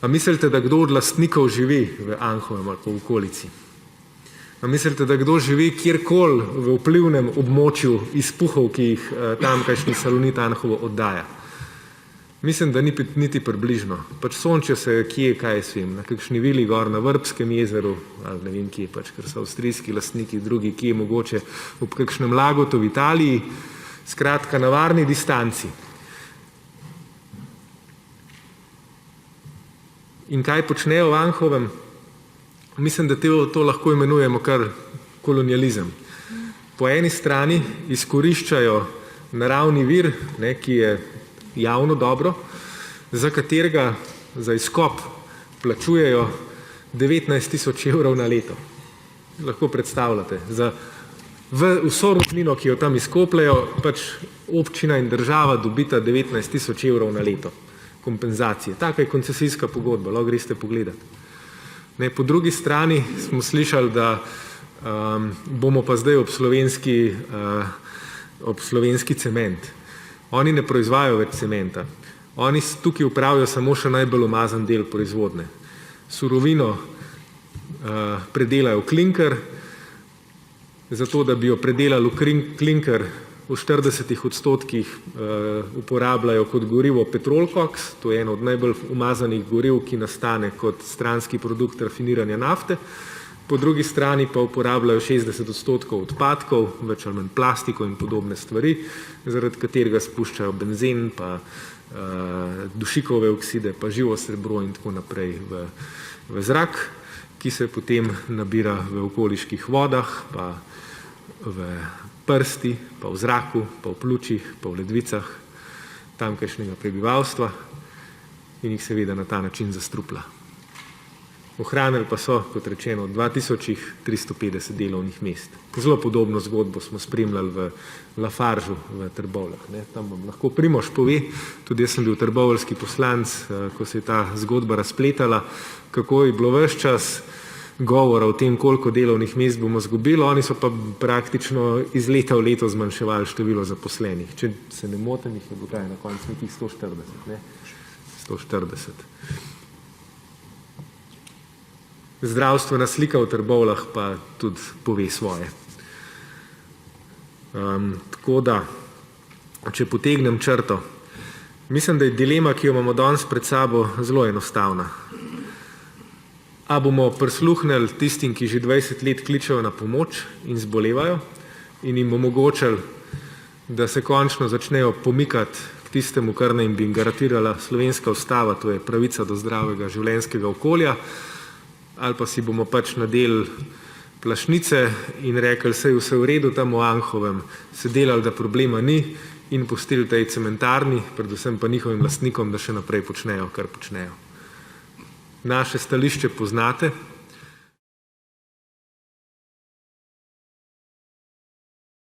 A mislite, da kdo od lastnikov živi v Anhovem ali pa v okolici? A mislite, da kdo živi kjerkoli v vplivnem območju izpuhov, ki jih tamkajšnji Salonit Anhovo oddaja? Mislim, da niti približno. Pač sončijo se kje, kaj jaz vem, na kakšni vili gor na Vrbskem jezeru, ali ne vem kje, pač, ker so avstrijski lastniki, drugi kje, mogoče ob kakšnem lagotu v Italiji, skratka na varni distanci. In kaj počnejo v Anhovem? Mislim, da to lahko imenujemo kar kolonializem. Po eni strani izkoriščajo naravni vir, ki je javno dobro, za katerega za izkop plačujejo 19 tisoč evrov na leto. Lahko predstavljate. Za vso rudnino, ki jo tam izkopljajo, pač občina in država dobita 19 tisoč evrov na leto kompenzacije. Taka je koncesijska pogodba, lahko greste pogledati. Po drugi strani smo slišali, da bomo pa zdaj ob slovenski cement. Oni ne proizvajajo več cementa. Oni tukaj upravijo samo še najbolj umazan del proizvodne. Surovino predelajo v klinker, zato da bi jo predelali v klinker, v 40% uporabljajo kot gorivo petrol koks, to je eno od najbolj umazanih goriv, ki nastane kot stranski produkt rafiniranja nafte, po drugi strani pa uporabljajo 60% odpadkov, več ali manj plastiko in podobne stvari, zaradi katerega spuščajo benzen, pa dušikove okside, pa živo srebro in tako naprej v zrak, ki se potem nabira v okoliških vodah, pa v prsti, pa v zraku, pa v pljučih, pa v ledvicah tamkajšnjega prebivalstva in jih seveda na ta način zastrupla. Ohranili pa so, kot rečeno, 2350 delovnih mest. Zelo podobno zgodbo smo spremljali v Lafargeu v Trbovljah. Tam vam lahko Primož pove, tudi jaz sem bil trboveljski poslanec, ko se je ta zgodba razpletala, kako je bilo ves čas govora o tem, koliko delovnih mest bomo izgubili, oni so pa praktično iz leta v leto zmanjševali število zaposlenih. Če se ne motim, jih je bilo kaj na koncu nekih 140. 140. Zdravstvena slika v Trbovljah pa tudi pove svoje. Tako da, če potegnem črto, mislim, da je dilema, ki jo imamo danes pred sabo, zelo enostavna. A bomo prisluhnili tistim, ki že 20 let kličejo na pomoč in zbolevajo in jim omogočili, da se končno začnejo pomikati k tistemu, kar naj bi jim garantirala slovenska ustava, to je pravica do zdravega življenjskega okolja, ali pa si bomo pač nadeli plašnice in rekli, saj vse v redu tam v Anhovem, se delali, da problema ni in pustili tej cementarni, predvsem pa njihovim lastnikom, da še naprej počnejo, kar počnejo. Naše stališče poznate,